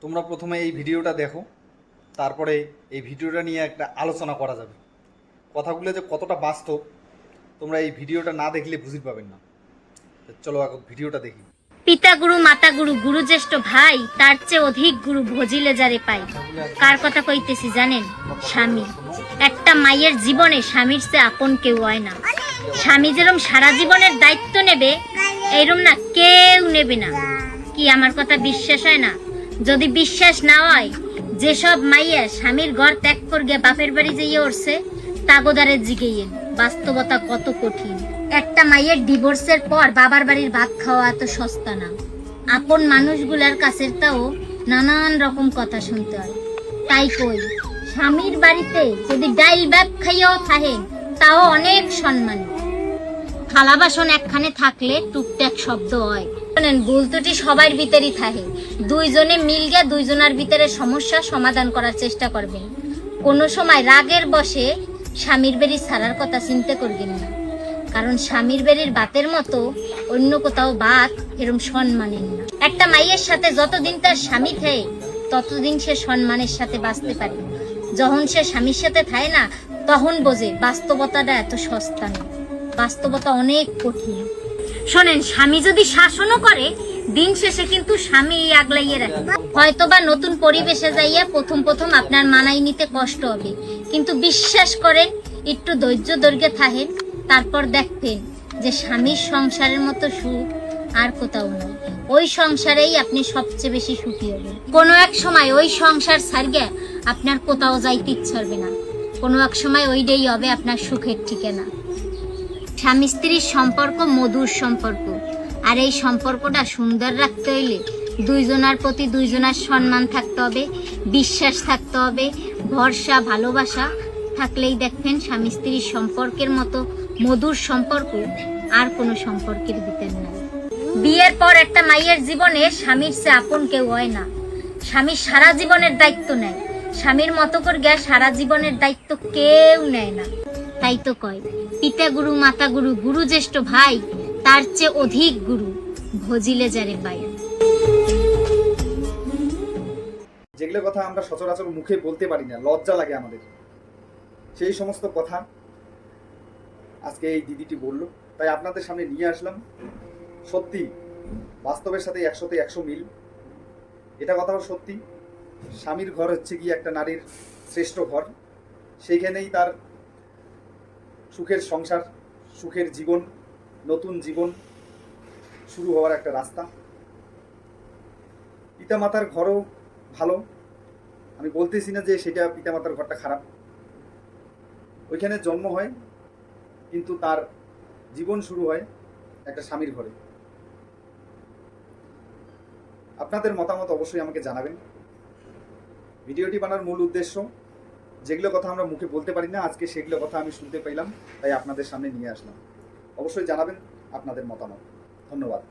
তোমরা প্রথমে এই ভিডিওটা দেখো, তারপরে এই ভিডিওটা নিয়ে একটা আলোচনা করা যাবে। কথাগুলো যে কতটা বাস্তব তোমরা এই ভিডিওটা না দেখলে বুঝতে পাবেন না। চলো এখন ভিডিওটা দেখি। পিতা গুরু মাতা গুরু গুরু জ্যেষ্ঠ ভাই তার চেয়ে অধিক গুরু ভজিলে যারে পাই। কার কথা কইতেছি জানেন? স্বামী। একটা মায়ের জীবনে স্বামীর চেয়ে আপন কেউ হয় না। স্বামী যেরকম সারা জীবনের দায়িত্ব নেবে, এরম না কেউ নেবে না। কি আমার কথা বিশ্বাস হয় না? যদি বিশ্বাস না হয়, যেসব মাইয়া স্বামীর ঘর ত্যাগ করে গিয়ে বাপের বাড়ি যেয়ে উঠছে, তাগোদারে জিগেইন বাস্তবতা কত কঠিন। একটা মায়ের ডিভোর্সের পর বাবার বাড়ির ভাত খাওয়া এত সস্তা না। আপন মানুষগুলার কাছের তাও নানান রকম কথা শুনতে হয়। তাই কই, স্বামীর বাড়িতে যদি ডাইল ভাত খাইয়াও থাকে, তাও অনেক সম্মান। থালা বাসন একখানে থাকলে টুকটাক শব্দ হয়। শোনেন, ভুল ত্রুটি সবার ভিতরেই থাকে। দুইজনে মিলগে দুইজনের ভিতরে সমস্যা সমাধান করার চেষ্টা করবেন। কোনো সময় রাগের বশে স্বামীর বাড়ি ছাড়ার কথা চিন্তা করবেন না, কারণ স্বামীর বাড়ির ভাতের মতো অন্য কোথাও ভাত এরম সম্মানের না। একটা মাইয়ের সাথে যতদিন তার স্বামী থাকে, ততদিন সে সম্মানের সাথে বাঁচতে পারে। যখন সে স্বামীর সাথে থাকে না, তখন বোঝে বাস্তবতাটা এত সস্তা না, বাস্তবতা অনেক কঠিন। শোনেন, স্বামী যদি শাসনও করে, দিন শেষে কিন্তু স্বামী আগলাইয়ে রাখে। হয়তোবা নতুন পরিবেশে যাইয়া প্রথম প্রথম আপনার মানাই নিতে কষ্ট হবে, কিন্তু বিশ্বাস করেন, একটু ধৈর্য ধরে থাকেন, তারপর দেখবেন যে স্বামীর সংসারের মতো সুখ আর কোথাও নয়। ওই সংসারেই আপনি সবচেয়ে বেশি সুখী হবেন। কোনো এক সময় ওই সংসার ছাড়িয়ে আপনার কোথাও যাইতে ইচ্ছা হবে না। কোনো এক সময় ওইটাই হবে আপনার সুখের ঠিকানা। স্বামী স্ত্রীর সম্পর্ক মধুর সম্পর্ক, আর এই সম্পর্কটা সুন্দর রাখতে হইলে দুইজনের প্রতি দুইজনের সম্মান থাকতে হবে, বিশ্বাস থাকতে হবে, ভরসা ভালোবাসা থাকলেই দেখবেন স্বামী স্ত্রীর সম্পর্কের মতো মধুর সম্পর্ক আর কোনো সম্পর্কের ভিতর নাই। বিয়ের পর একটা মাইয়ের জীবনে স্বামীর চেয়ে আপন কেউ হয় না। স্বামী সারা জীবনের দায়িত্ব নেয়, স্বামীর মতো করে সারা জীবনের দায়িত্ব কেউ নেয় না। তাই তো কয়, পিতা গুরু মাতা গুরু গুরু জ্যেষ্ঠ ভাই তার চেয়ে অধিক গুরু ভজিলে যারে পাই। যেগুলো কথা আমরা সচরাচর মুখে বলতে পারি না, লজ্জা লাগে আমাদের, সেই সমস্ত কথা আজকে এই দিদিটি বলল, তাই আপনাদের সামনে নিয়ে আসলাম। সত্যি বাস্তবের সাথে 100তে 100 মিল। এটা কথাও সত্যি। স্বামীর ঘর হচ্ছে কি একটা নারীর শ্রেষ্ঠ ঘর। সেইখানেই তার সুখের সংসার, সুখের জীবন, নতুন জীবন শুরু হওয়ার একটা রাস্তা। পিতামাতার ঘরও ভালো, আমি বলতেছি না যে সেটা পিতামাতার ঘরটা খারাপ। ওইখানে জন্ম হয়, কিন্তু তার জীবন শুরু হয় একটা স্বামীর ঘরে। আপনাদের মতামত অবশ্যই আমাকে জানাবেন। ভিডিওটি বানার মূল উদ্দেশ্য, যেগুলো কথা আমরা মুখে বলতে পারি না, আজকে সেগুলো কথা আমি শুনতে পাইলাম, তাই আপনাদের সামনে নিয়ে আসলাম। অবশ্যই জানাবেন আপনাদের মতামত। ধন্যবাদ।